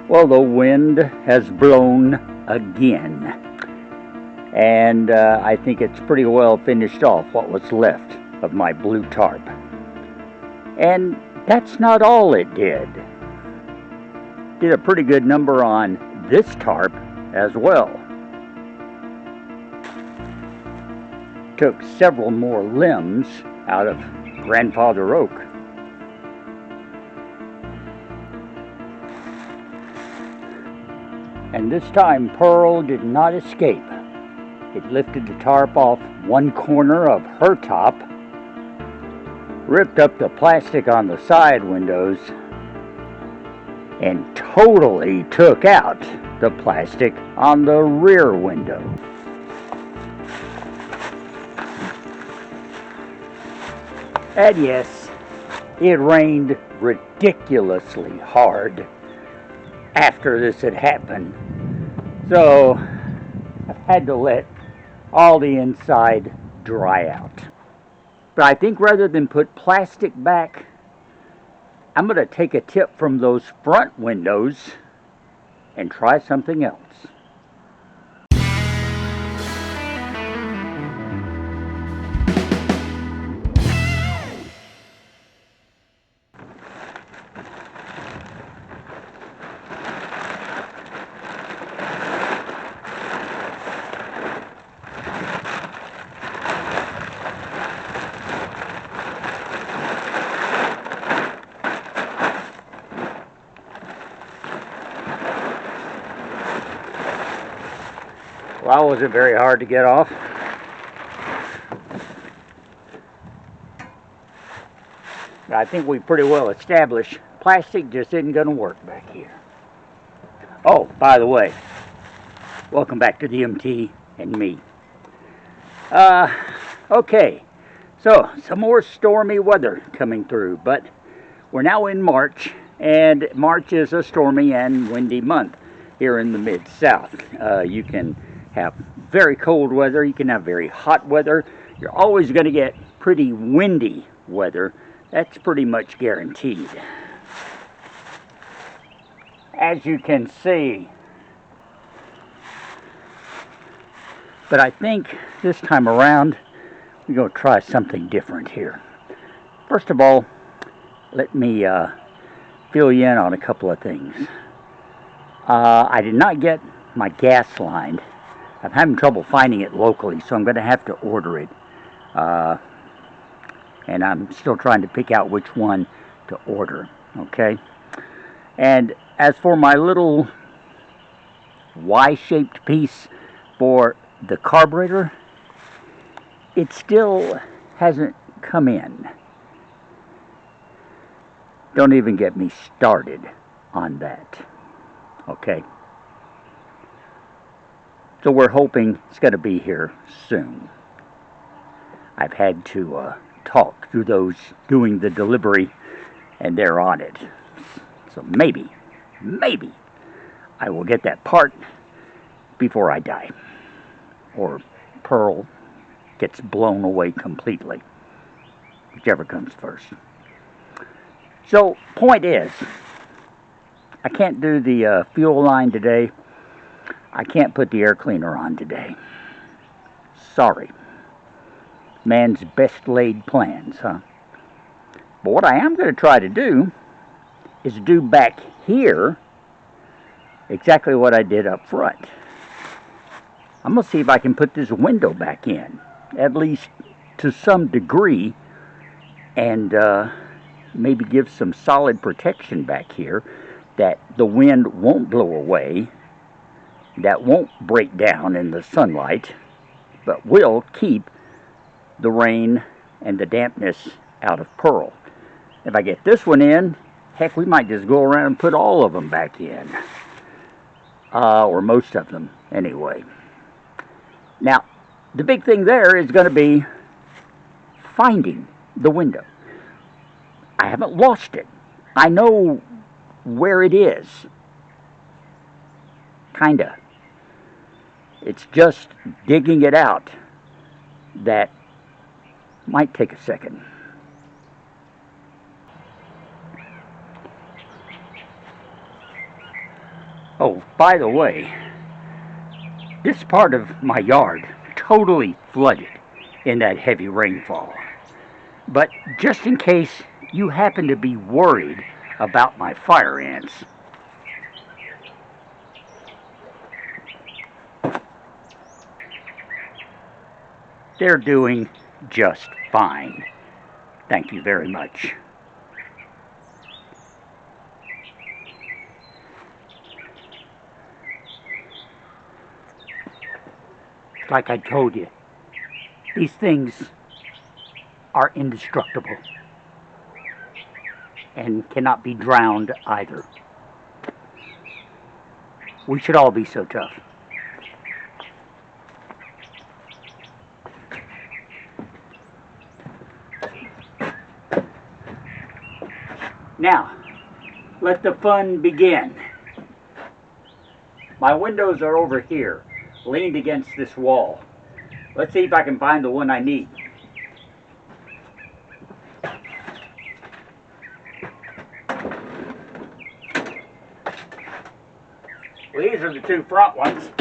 Well, the wind has blown again, and I think it's pretty well finished off what was left of my blue tarp. And that's not all it did. Did a pretty good number on this tarp as well. Took several more limbs out of grandfather oak. And this time Pearl did not escape. It lifted the tarp off one corner of her top, ripped up the plastic on the side windows, and totally took out the plastic on the rear window. And yes, it rained ridiculously hard after this had happened. So I've had to let all the inside dry out. But I think rather than put plastic back, I'm going to take a tip from those front windows and try something else. Well, that wasn't very hard to get off. But I think we pretty well established plastic just isn't going to work back here. Oh, by the way, welcome back to the MT and me. Okay, so some more stormy weather coming through, but we're now in March, and March is a stormy and windy month here in the Mid-South. You can have very cold weather, you can have very hot weather. You're always going to get pretty windy weather. That's pretty much guaranteed. As you can see. But I think this time around, we're going to try something different here. First of all, let me fill you in on a couple of things. I did not get my gas line. I'm having trouble finding it locally, so I'm going to have to order it. And I'm still trying to pick out which one to order, okay? And as for my little Y-shaped piece for the carburetor, it still hasn't come in. Don't even get me started on that, okay? So we're hoping it's going to be here soon. I've had to talk to those doing the delivery, and they're on it. So maybe I will get that part before I die. Or Pearl gets blown away completely. Whichever comes first. So, point is, I can't do the fuel line today. I can't put the air cleaner on today. Sorry. Man's best laid plans, huh? But what I am going to try to do is do back here exactly what I did up front. I'm going to see if I can put this window back in, at least to some degree, and maybe give some solid protection back here that the wind won't blow away, that won't break down in the sunlight, but will keep the rain and the dampness out of Pearl. If I get this one in, heck, we might just go around and put all of them back in. Or most of them, anyway. Now, the big thing there is going to be finding the window. I haven't lost it. I know where it is. Kinda. It's just digging it out that might take a second. Oh, by the way, this part of my yard totally flooded in that heavy rainfall. But just in case you happen to be worried about my fire ants, they're doing just fine. Thank you very much. Like I told you, these things are indestructible and cannot be drowned either. We should all be so tough. Now, let the fun begin. My windows are over here, leaned against this wall. Let's see if I can find the one I need. Well, these are the two front ones.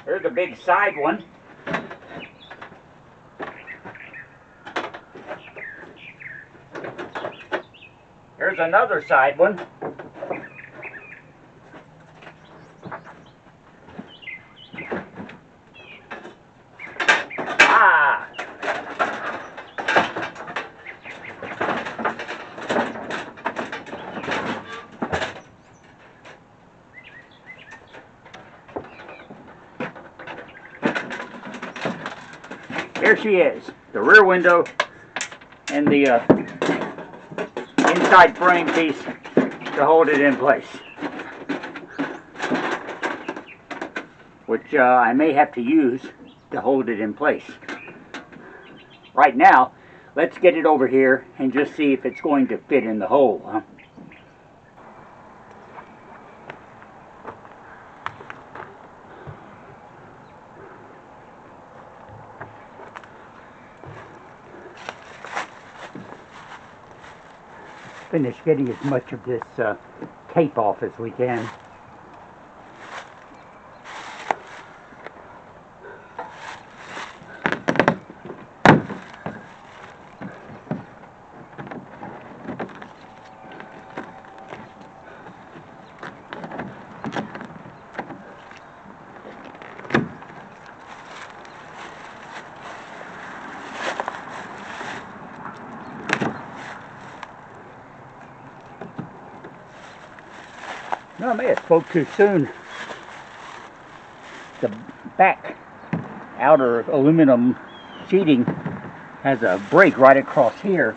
There's a big side one. There's another side one. Ah! Here she is, the rear window and the inside frame piece to hold it in place, which I may have to use to hold it in place. Right now, let's get it over here and just see if it's going to fit in the hole. Huh? Finish getting as much of this tape off as we can. No, I may have spoke too soon. The back outer aluminum sheeting has a break right across here.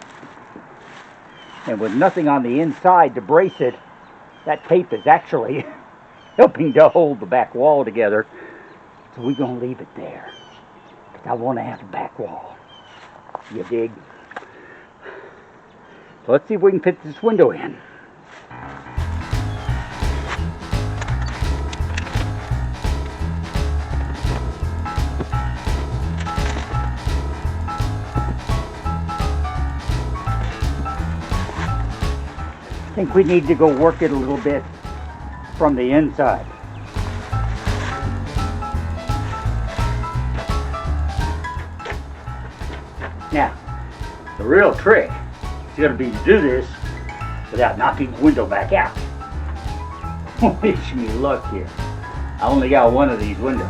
And with nothing on the inside to brace it, that tape is actually helping to hold the back wall together. So we're going to leave it there. Because I want to have a back wall. You dig? So let's see if we can fit this window in. I think we need to go work it a little bit from the inside. Now, the real trick is going to be to do this without knocking the window back out. Wish me luck here. I only got one of these windows.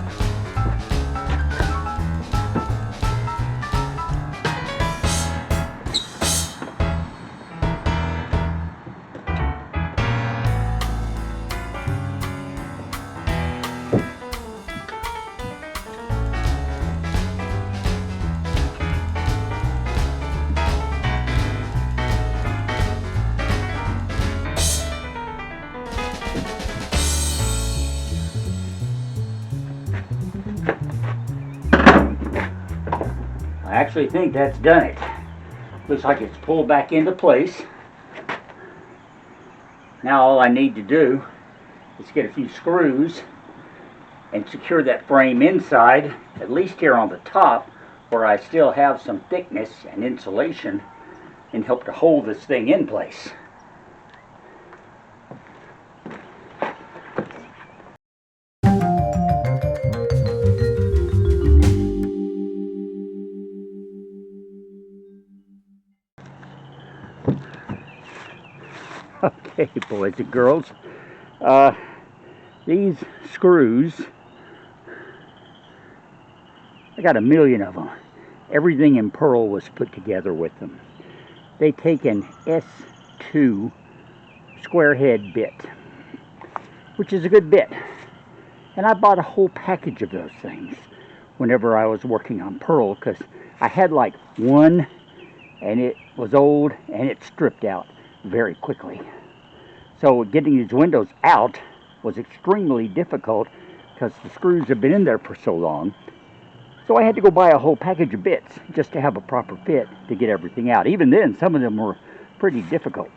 I actually think that's done it. Looks like it's pulled back into place. Now all I need to do is get a few screws and secure that frame inside, at least here on the top, where I still have some thickness and insulation and help to hold this thing in place. Okay, boys and girls, these screws, I got a million of them. Everything in pearl was put together with them. They take an S2 square head bit, which is a good bit. And I bought a whole package of those things whenever I was working on pearl, because I had like one and it was old and it stripped out very quickly. So getting these windows out was extremely difficult because the screws have been in there for so long. So I had to go buy a whole package of bits just to have a proper fit to get everything out. Even then, some of them were pretty difficult.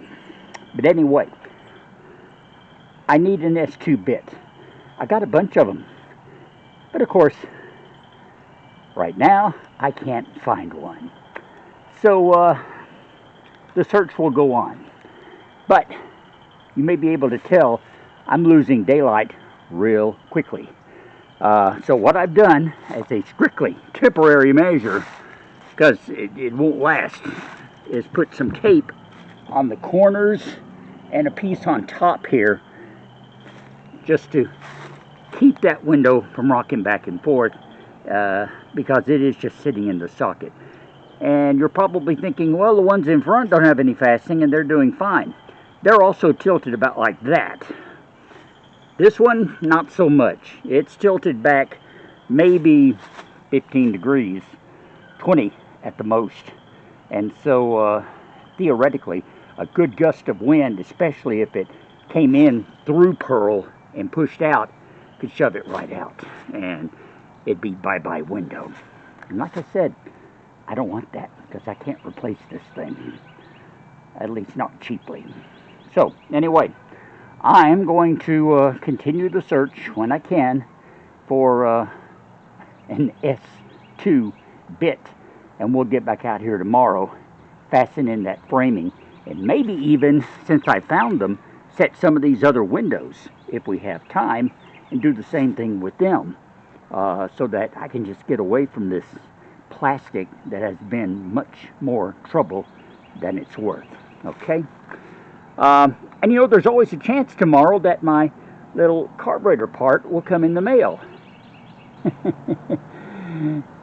But anyway, I need an S2 bit. I got a bunch of them. But of course, right now, I can't find one. So the search will go on. But you may be able to tell I'm losing daylight real quickly. So what I've done as a strictly temporary measure, because it won't last, is put some tape on the corners and a piece on top here just to keep that window from rocking back and forth, because it is just sitting in the socket. And you're probably thinking, well, the ones in front don't have any fastening and they're doing fine. They're also tilted about like that. This one, not so much. It's tilted back maybe 15 degrees, 20 at the most. And so, theoretically, a good gust of wind, especially if it came in through pearl and pushed out, could shove it right out. And it'd be bye-bye window. And like I said, I don't want that because I can't replace this thing. At least not cheaply. So, anyway, I'm going to continue the search when I can for an S2 bit, and we'll get back out here tomorrow, fasten in that framing, and maybe even, since I found them, set some of these other windows, if we have time, and do the same thing with them, so that I can just get away from this plastic that has been much more trouble than it's worth. Okay? And you know, there's always a chance tomorrow that my little carburetor part will come in the mail.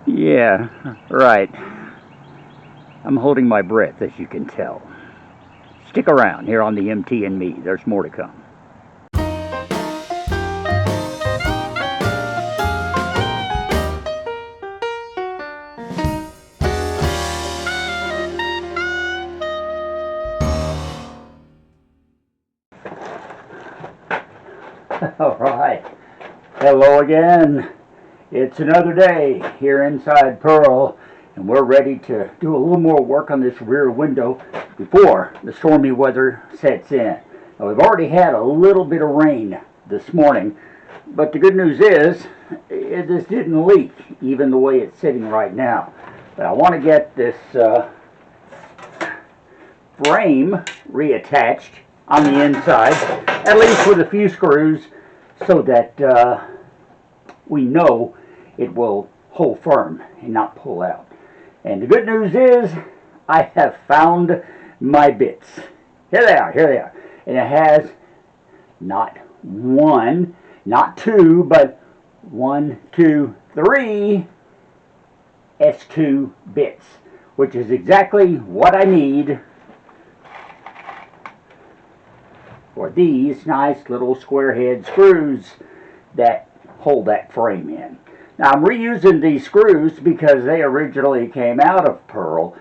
Yeah, right. I'm holding my breath, as you can tell. Stick around here on the MT and Me. There's more to come. All right. Hello again. It's another day here inside Pearl, and we're ready to do a little more work on this rear window before the stormy weather sets in. Now, we've already had a little bit of rain this morning, but the good news is this didn't leak, even the way it's sitting right now. But I want to get this frame reattached on the inside, at least with a few screws, so that we know it will hold firm and not pull out. And the good news is I have found my bits. Here they are, here they are. And it has not one, not two, but 1, 2, 3 S2 bits, which is exactly what I need for these nice little square head screws that hold that frame in. Now, I'm reusing these screws because they originally came out of pearl.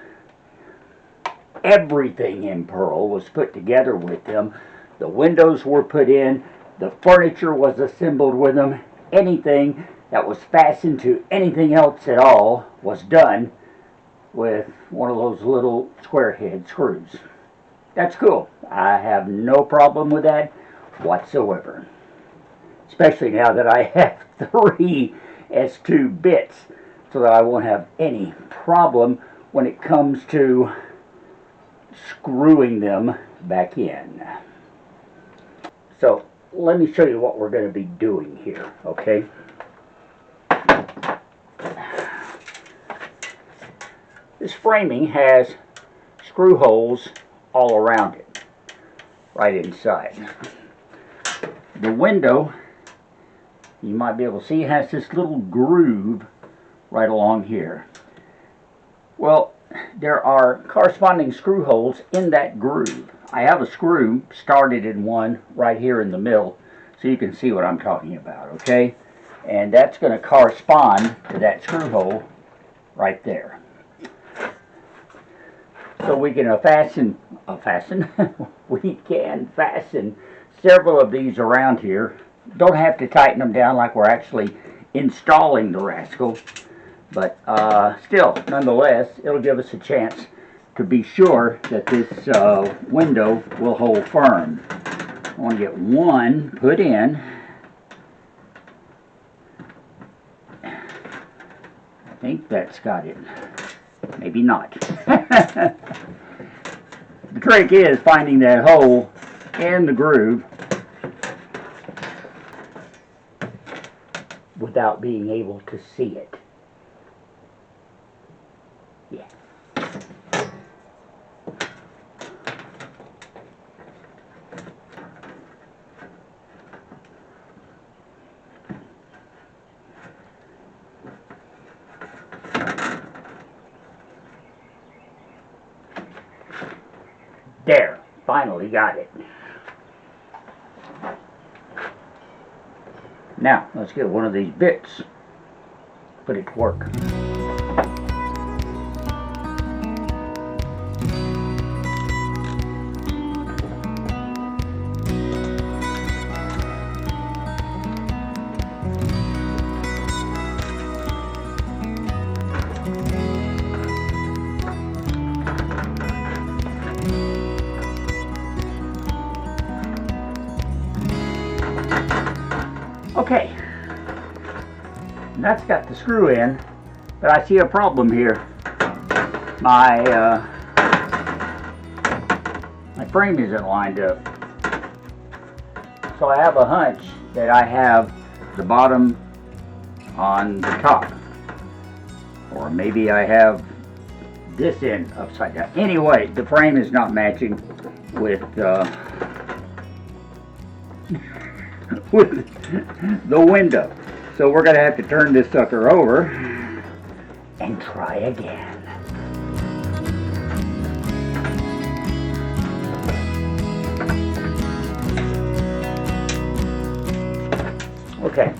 Everything in pearl was put together with them. The windows were put in, the furniture was assembled with them. Anything that was fastened to anything else at all was done with one of those little square head screws. That's cool. I have no problem with that whatsoever. Especially now that I have 3 S2 bits, so that I won't have any problem when it comes to screwing them back in. So let me show you what we're going to be doing here, okay? This framing has screw holes all around it, right inside. The window, you might be able to see, has this little groove right along here. Well, there are corresponding screw holes in that groove. I have a screw started in one right here in the middle, so you can see what I'm talking about, okay? And that's going to correspond to that screw hole right there. So we can we can fasten several of these around here. Don't have to tighten them down like we're actually installing the rascal, but still, nonetheless, it'll give us a chance to be sure that this window will hold firm. I want to get one put in. I think that's got it. Maybe not. The trick is finding that hole in the groove without being able to see it. Yeah. There, finally got it. Now, let's get one of these bits, put it to work. Okay, and that's got the screw in, but I see a problem here. My frame isn't lined up, so I have a hunch that I have the bottom on the top, or maybe I have this end upside down. Anyway, the frame is not matching with with the window. So we're going to have to turn this sucker over and try again. Okay.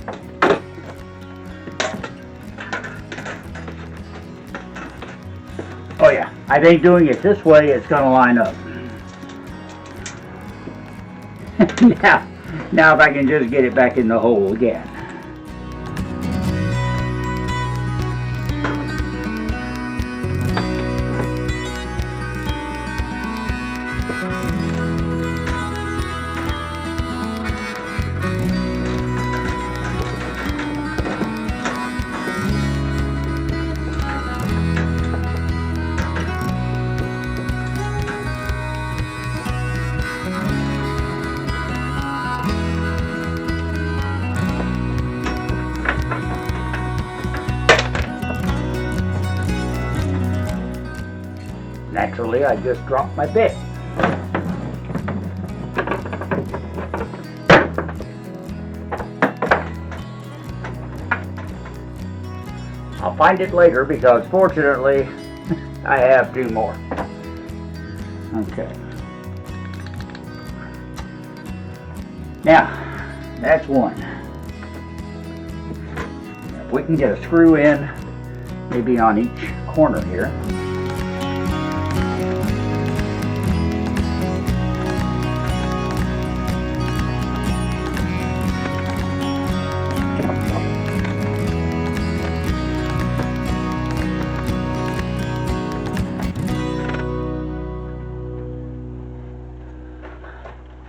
Oh yeah, I think doing it this way it's going to line up. Now if I can just get it back in the hole again. Naturally, I just dropped my bit. I'll find it later because fortunately I have two more. Okay. Now, that's one. If we can get a screw in, maybe on each corner here.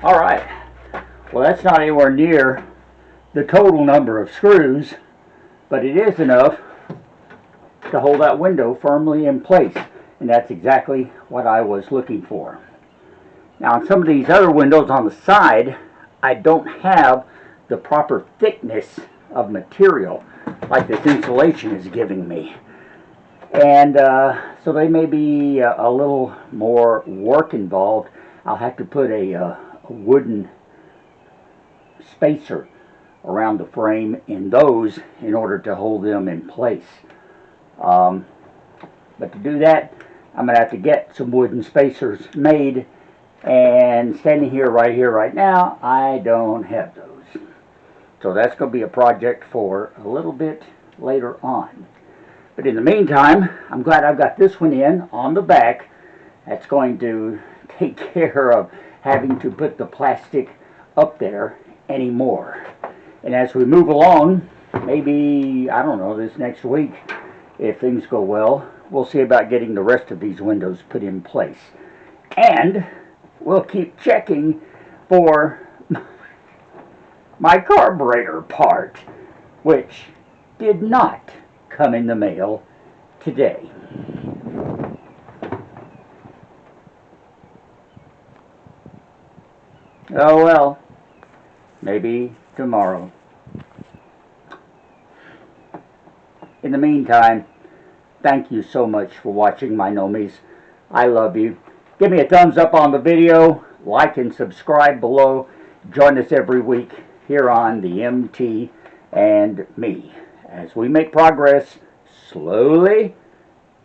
Alright, well that's not anywhere near the total number of screws, but it is enough to hold that window firmly in place. And that's exactly what I was looking for. Now on some of these other windows on the side, I don't have the proper thickness of material like this insulation is giving me. And so they may be a little more work involved. I'll have to put a wooden spacer around the frame in those in order to hold them in place. But to do that, I'm going to have to get some wooden spacers made, and standing here right now, I don't have those. So that's going to be a project for a little bit later on. But in the meantime, I'm glad I've got this one in on the back. That's going to take care of having to put the plastic up there anymore. And as we move along, maybe, I don't know, this next week, if things go well, we'll see about getting the rest of these windows put in place. And we'll keep checking for my carburetor part, which did not come in the mail today. Oh well, maybe tomorrow. In the meantime, thank you so much for watching, my nomies. I love you. Give me a thumbs up on the video, like and subscribe below. Join us every week here on the MT and me as we make progress slowly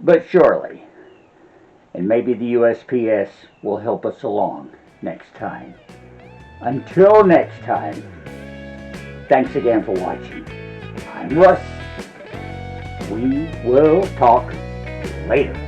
but surely. And maybe the USPS will help us along next time. Until next time, thanks again for watching. I'm Russ. We will talk later.